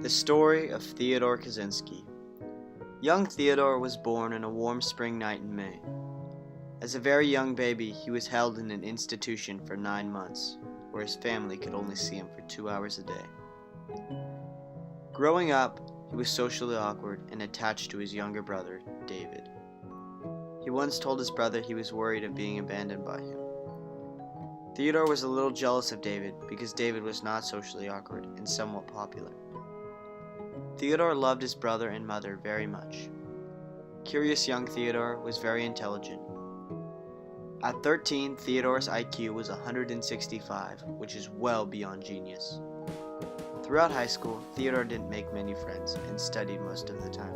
The story of Theodore Kaczynski. Young Theodore was born on a warm spring night in May. As a very young baby, he was held in an institution for 9 months, where his family could only see him for 2 hours a day. Growing up, he was socially awkward and attached to his younger brother, David. He once told his brother he was worried of being abandoned by him. Theodore was a little jealous of David because David was not socially awkward and somewhat popular. Theodore loved his brother and mother very much. Curious young Theodore was very intelligent. At 13, Theodore's IQ was 165, which is well beyond genius. Throughout high school, Theodore didn't make many friends and studied most of the time.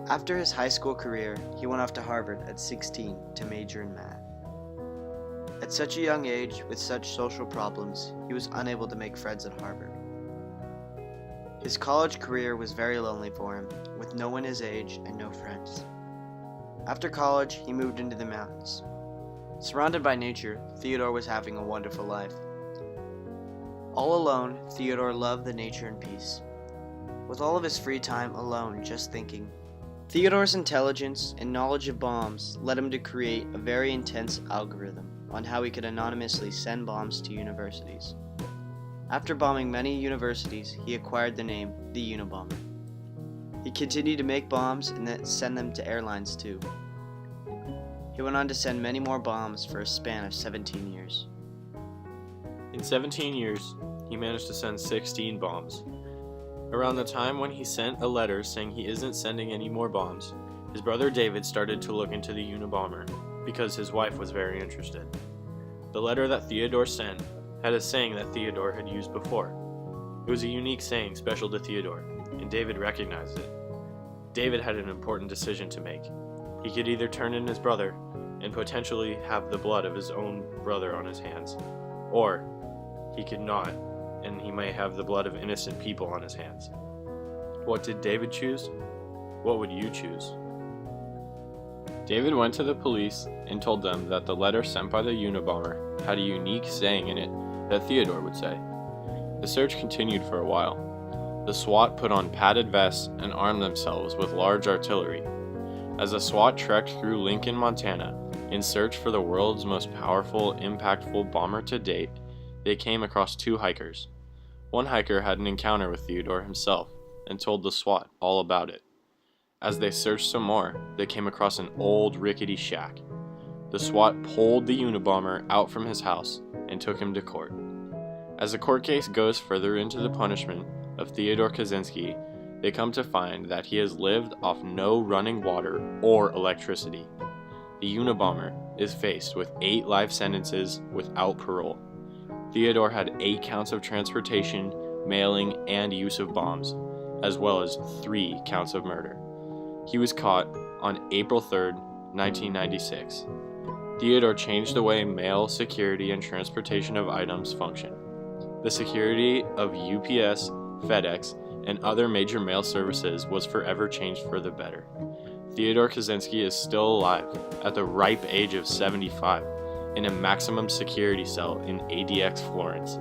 After his high school career, he went off to Harvard at 16 to major in math. At such a young age, with such social problems, he was unable to make friends at Harvard. His college career was very lonely for him, with no one his age and no friends. After college, he moved into the mountains. Surrounded by nature, Theodore was having a wonderful life. All alone, Theodore loved the nature and peace. With all of his free time alone just thinking, Theodore's intelligence and knowledge of bombs led him to create a very intense algorithm on how he could anonymously send bombs to universities. After bombing many universities, he acquired the name the Unabomber. He continued to make bombs and then send them to airlines too. He went on to send many more bombs for a span of 17 years. In 17 years, he managed to send 16 bombs. Around the time when he sent a letter saying he isn't sending any more bombs, his brother David started to look into the Unabomber because his wife was very interested. The letter that Theodore sent had a saying that Theodore had used before. It was a unique saying special to Theodore, and David recognized it. David had an important decision to make. He could either turn in his brother and potentially have the blood of his own brother on his hands, or he could not, and he may have the blood of innocent people on his hands. What did David choose? What would you choose? David went to the police and told them that the letter sent by the Unabomber had a unique saying in it that Theodore would say. The search continued for a while. The SWAT put on padded vests and armed themselves with large artillery. As the SWAT trekked through Lincoln, Montana, in search for the world's most powerful, impactful bomber to date, they came across 2 hikers. One hiker had an encounter with Theodore himself and told the SWAT all about it. As they searched some more, they came across an old, rickety shack. The SWAT pulled the Unabomber out from his house and took him to court. As the court case goes further into the punishment of Theodore Kaczynski, they come to find that he has lived off no running water or electricity. The Unabomber is faced with 8 life sentences without parole. Theodore had 8 counts of transportation, mailing, and use of bombs, as well as 3 counts of murder. He was caught on April 3rd, 1996. Theodore changed the way mail, security, and transportation of items function. The security of UPS, FedEx, and other major mail services was forever changed for the better. Theodore Kaczynski is still alive at the ripe age of 75 in a maximum security cell in ADX Florence.